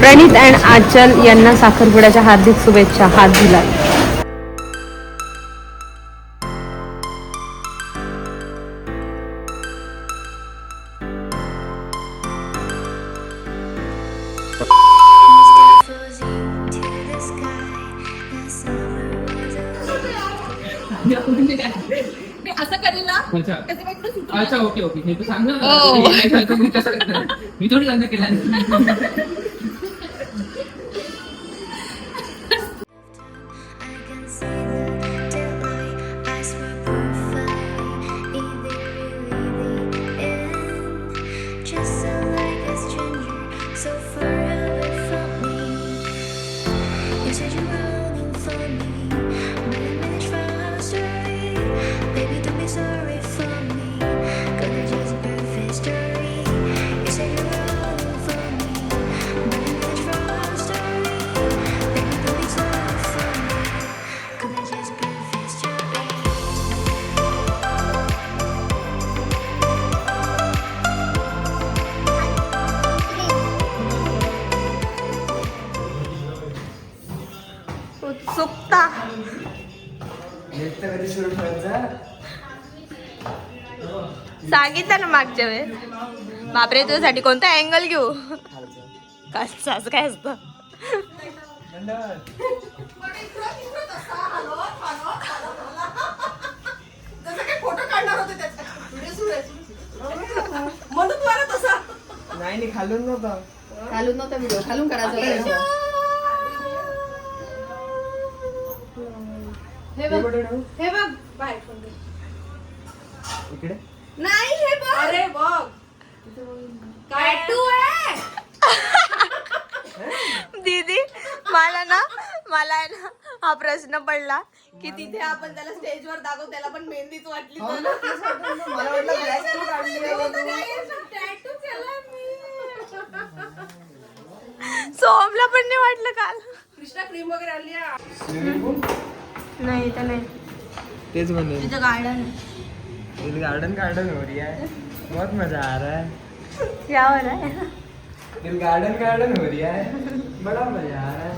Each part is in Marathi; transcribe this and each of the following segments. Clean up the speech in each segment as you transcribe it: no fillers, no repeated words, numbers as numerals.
प्रणित अँड आचल यांना साखरपुड्याच्या हार्दिक शुभेच्छा. हात दिला. असं करेल ना. अच्छा ओके ओके हे तर सांग ना. मी थोडी लग्न केलं. उत्सुकता. सांगितलं ना मागच्या वेळेस. बापरे, तुझ्यासाठी कोणता अँगल घेऊ? कसं असं काय असतं? नाही खालून नव्हता. घालून नव्हता व्हिडिओ, घालून करायचं. हे बघ बाहेर इकडे नाही. हे बघ. अरे बघ काय टू आहे. दीदी मला ना आहे ना हा प्रश्न पडला की तिथे आपण त्याला स्टेजवर दाखवू, त्याला पण मेहंदीच वाटली. सोमला पण नाही वाटलं काल. कृष्णा क्रीम वगैरे आणली नाही तर नाही. तेच म्हणले तिथं गार्डन गार्डन हो रही है. बहुत मजा आ रहा है. यावर आहे. दिल गार्डन हो रही है. बड़ा मजा आ रहा है.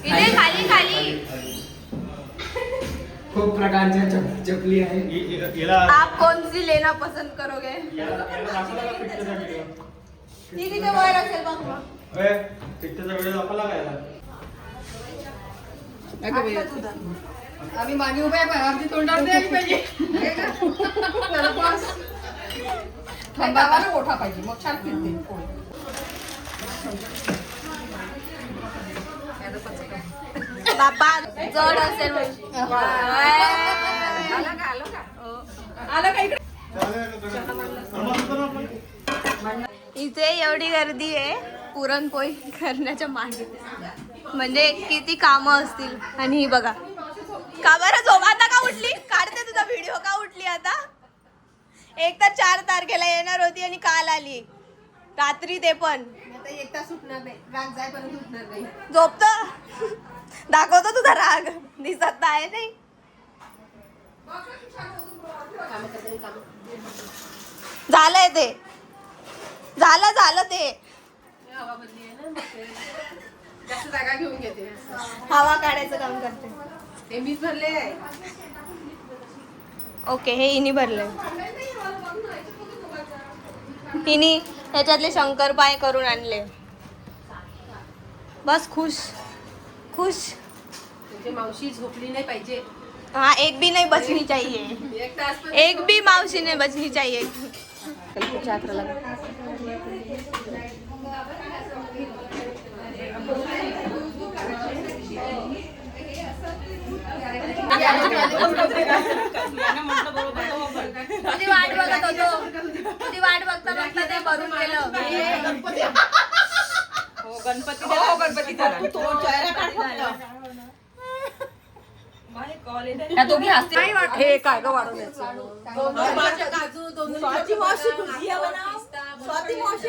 इथे खाली खाली खूप प्रकारच्या चपली आहे. आप कौन सी लेना पसंद करोगे? दीदी ते वर असेल बघ मग. आम्ही मागे उभे आहे, आमची तोंडावर द्यायला पाहिजे. मोठा पाहिजे मग छान फिरते. बाबा जड असेल इथे एवढी गर्दी आहे पुरणपोळी करण्याच्या मागे. म्हणजे किती कामं असतील. आणि ही बघा का बरं झोप आता का उठली? काढते तुझा व्हिडिओ. का उठली आता? एक तर 4 तारखेला येणार होती आणि काल आली रात्री. ते पण एक तास सुटणार नाही. राग जायपर्यंत सुटणार नाही. झोपत दाखवतो तुझा राग. दिसत आहे नाही. झालंय ते. झालं ते. हवा बदली आहे ना, जास्त जागा घेऊन घेते. हवा काढायचं काम करते. हे मीच भरले. ओके, हे हिनी भरलंय. हिनी ह्याच्यातले शंकरपाय करून आणले. बस खुश. तुझी मावशी झोपली नाही पाहिजे. हाँ, एक भी नहीं बचनी चाहिए. एक तास पण एक भी मावशी नहीं बचनी चाहिए. तुझी वाट बघत होतो. तुझी वाट बघता बघता ते भरून गेलं. गणपती झाला. तो चेहरा काढ. त्या दोघी हसते. हे काय ग वाढवण्याचं.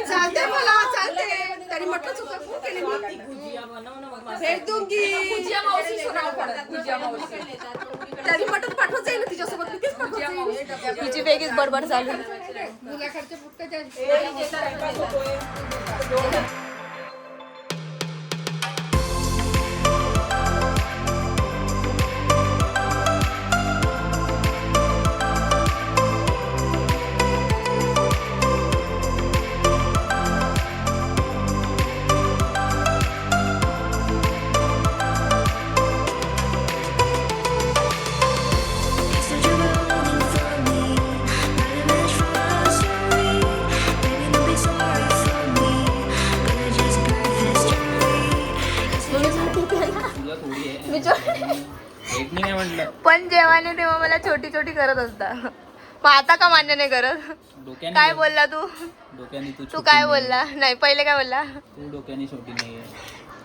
चालते मला चालते. तरी म्हटलं चुका खूप केली मी. भेट दूंगी. तरी म्हटलं पाठवत जाईल तिच्यासोबत. हिची वेगळीच बडबड चालू. मुलाकडचे पुस्तकाच्या मी पण जेव्हा नाही तेव्हा मला छोटी छोटी करत असता. मग आता का मान्य नाही करत? काय बोलला तू? तू काय बोलला? नाही पहिले काय बोलला? तू डोक्याने छोटी नाहीये.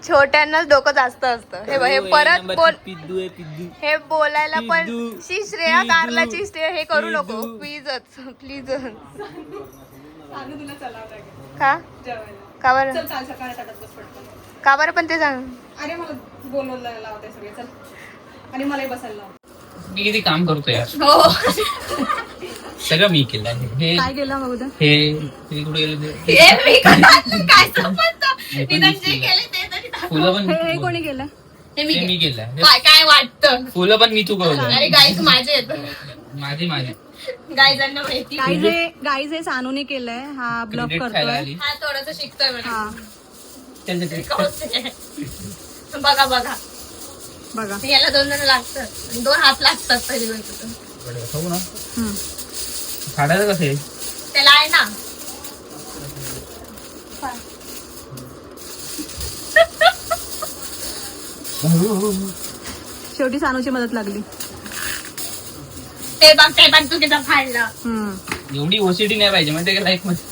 छोट्यांनाच डोकं जास्त असतं. हे परत बोल. पिद्दू आहे पिद्दू. हे बोलायला पण पिद्दू. श्रेया कारलाची हे करू नको प्लीजच प्लीज. का का बरं का बरं पण ते सांग. अरे मला बोलवलं लावते सगळे चल आणि मलाही बसायला लाव. मी किती काम करतो यार. हो सगळं मी केलं. हे काय केलं मग उद्या? हे कुठे गेले ते? हे मी करणार, काय संबंध? निदान जे केले ते तरी दाखव. फुलं पण हे कोणी केलं? हे ते मी मी केलं. काय काय वाटतं? फुलं पण मी चुकवलं. अरे गाईज माझे आहेत. माझे गाईजांना माहिती. गाईज हे सानूने केलंय. हा ब्लॉग क्रेडिट खायला करतोय. आली. हा थोडस शिकतोय म्हणे. हा चल, चल, चल. बघा बघा बघा. याला 2 जण लागतात, 2 हात लागतात पहिली गोष्ट. बरं, खाऊ ना. हम्म. काढायचं कसं आहे? त्याला आहे ना शेवटी सानूची मदत लागली. ते बघ तू किती फाडलं. हम्म. एवढी ओसीडी नाही पाहिजे म्हणजे का लाईफ मध्ये.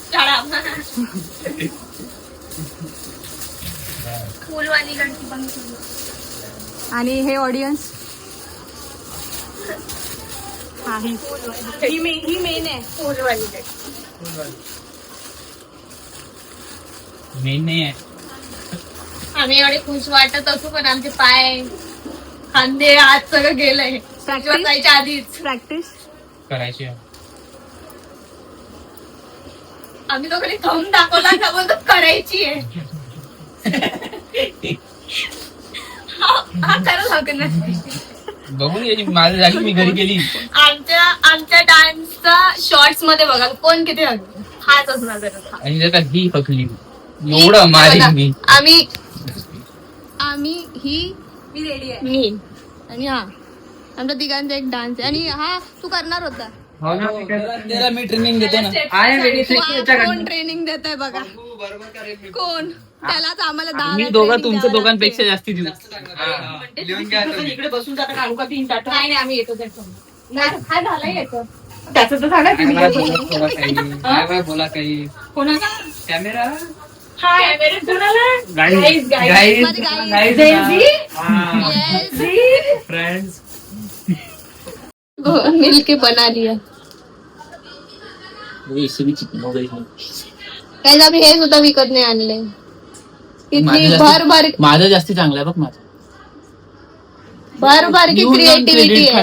फुलवाली गणती पण आणि हे ऑडियन्स ही मेन आहे. फुलवाली मेन नाही आहे. आम्ही एवढे खुश वाटत असू पण आमचे पाय खांदे हात सगळं गेलंय जायच्या आधीच. प्रॅक्टिस करायची आहे. आम्ही दोघांनी खाऊन दाखवला का बोलतो करायची आहे. हा खरं लग्न. बघून घ्यायची माझ्या जागी मी घरी गेली. आमच्या डान्सचा शॉर्ट्स मध्ये बघा कोण किती हगलं. हाच असणार जरा. आणि जर का ही पकली एवढं मारेन मी. आम्ही ही मी रेडी आहे. मी आणि हा आमच्या तिघांचा एक डान्स आहे. आणि हा तू करणार होता. त्याला मी ट्रेनिंग देतो ना. कोण ट्रेनिंग देत आहे बघा. कोण त्यालाच आम्हाला 10 मी वेळा दोघं training तुमच्या द्यावं दोघांपेक्षा लागते. जास्ती देऊ. इकडे बसून जाता काढू का 3 टाटा? नाही नाही आम्ही येतो हा झाला येतो त्याचं तर झालं. बोला काही कोणाचा कॅमेरा फ्रेंड्स मिलके बना लिया. काही आम्ही हे सुद्धा विकत नाही आणले. किती भर माझं जास्ती चांगलं आहे बघ. माझं भर की क्रिएटिव्हिटी आहे.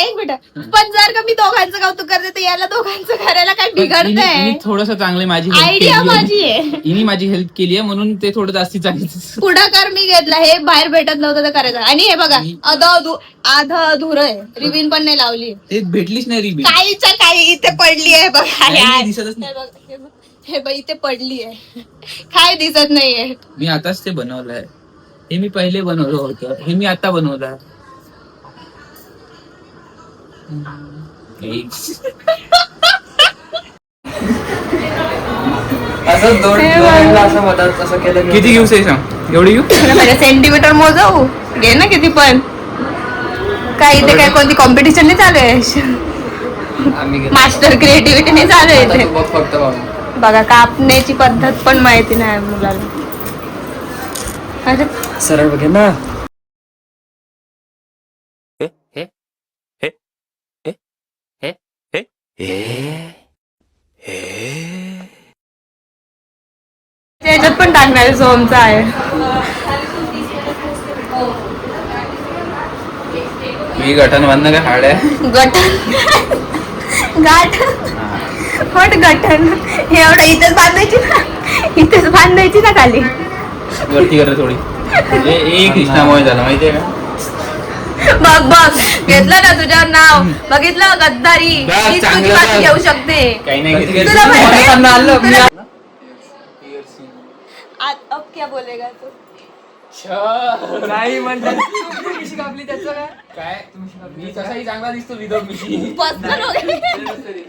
एक मिनिट पण जर का मी दोघांचं कौतुक करते तर याला दोघांचं करायला काय बिघडतंय. थोडस चांगलं माझी आयडिया माझी आहे. हिने माझी हेल्प केली आहे म्हणून ते थोडं जास्ती चांगलं. पुढाकार मी घेतला. हे बाहेर भेटत नव्हतं तर करायचं. आणि हे बघा आध अधुरं आहे. रिबीन पण नाही लावली. ते भेटलीच नाही रिबीन. काहीच्या काही इथे पडली आहे बघा. नाही, दिसतच नाही. हे बघ इथे पडली आहे. काय दिसत नाहीये. मी आताच ते बनवलंय. हे मी पहिले बनवलं होतं. हे मी आता बनवलं. असं दोन असं मदत असं केलं. किती घेऊ सांग. एवढी घेऊ. सेंटीमीटर मोजाऊ घे ना किती पण. काय इथे काय कोणती कॉम्पिटिशन नाही चालू आहे. आम्ही मास्टर क्रिएटिव्हिटी नाही चालू आहे इथे. बघ फक्त बघा कापण्याची पद्धत पण माहिती नाही मुलाला. अरे सरळ बघे ना. त्याच्यात पण टाकणार सोमचा आहे. मी गठन बंद काय हाड आहे. गठन गाठ होट गठण हे एवढं इथेच बांधायची ना, इथेच बांधायची ना खाली. वरती कर थोडी. एक कृष्णामुळे झाला माहितीये का? बघ बघ घेतलं ना तुझ्यावर नाव, बघितलं गद्दारी. बघ, मीच तुझी चांगलं बाजू बघ. घेऊ शकते. काही नाही घेतलं. तुला माहिती आहे? तुला- Piercing. अब क्या बोलेगा तू? नाही म्हणतात मिशी कापली त्याचं काय काय मी तसाही चांगला दिसतो विदाउट मिशी. पर्सनल वगैरे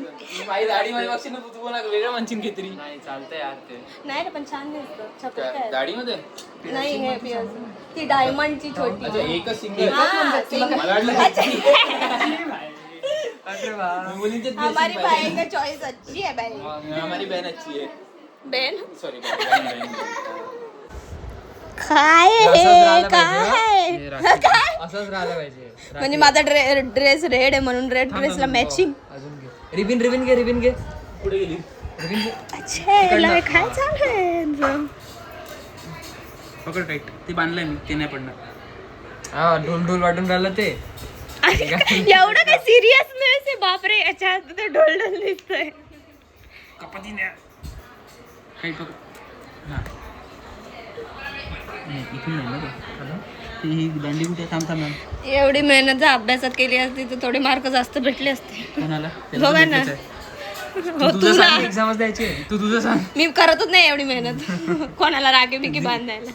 माझी दाढी मध्ये बघशील ना तू कोणा वेगळं म्हणशील काहीतरी. नाही चालतंय यार ते नाही रे पण छान दिसतं. छपरी काय, काय? दाढीमध्ये नाही हे piercing. ती डायमंडची अच्छा छोटी. एकच सिंगल. हाँ, single. मला वाटलं अरे वा मुलींचेच हमारी बहन का चॉइस अच्छी है भाई. हमारी बहन अच्छी है. बहन सॉरी काय हे काय असंच राहिलं पाहिजे म्हणजे माझा ड्रेस रेड आहे म्हणून रेड ड्रेसला मॅचिंग. अजून घे रिबिन घे पुढे गेली. रिबिन घे अच्छा काय चालू आहे? पकड टाईट. ते बांधलंय मी, ते नाही पडणार. हा ढोल वाटून राहिलं ते एवढं काय सिरियसनेस आहे बापरे. याच्यात ते ढोल दिसतंय. कपाती न्या टाईट पकड. हा इथून नाही ना ते. ही दांडी कुठे? थांब एवढी मेहनत जर अभ्यासात केली असती तर थोडे मार्क जास्त भेटले असते. कोणाला? दोघांना. हो, तुला एक्झामच द्यायची तू तुझं सांग. मी करतच नाही एवढी मेहनत. कोणाला राखी बिकी बांधायला.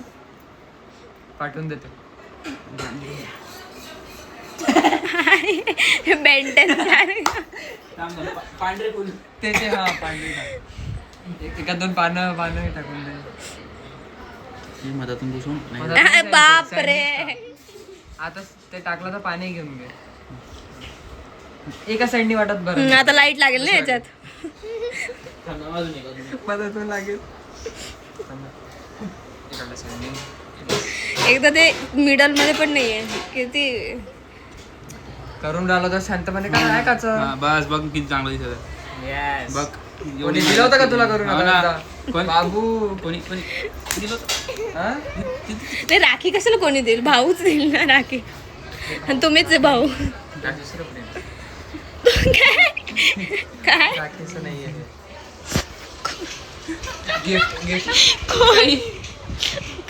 पाठवून देते बेंटेन पांढरे फुल. ते हा पांढरी टाक. एका दोन पानं टाकून दे मधातून दिसून बाप रे. आता ते टाकलं तर पाणी घेऊन घे एका साईडनी वाटत बरं आता लाईट लागेल ना याच्यात. मधातून लागेल एकदा ते मिडल मध्ये पण नाहीये किती. करून राहिलो तर शांतपणे काय ऐकायचं. बस बघ किती चांगलं दिसत आहे. बघ कोणी दिलं होतं का तुला करून हो ना. आता? कोण? बाबू कोणी दिलं होतं? हा? ते राखी कशाला कोणी देईल? भाऊच देईल ना राखी. आणि तुम्हीच आहे भाऊ. दुसरं कोणी? काय राखीचं नाहीये गिफ्ट कोण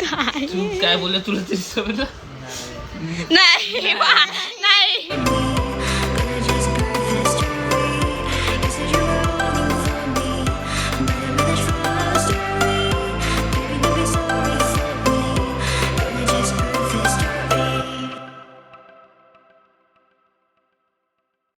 काय तू काय बोलला तुला तरी समजलं? नाही नाही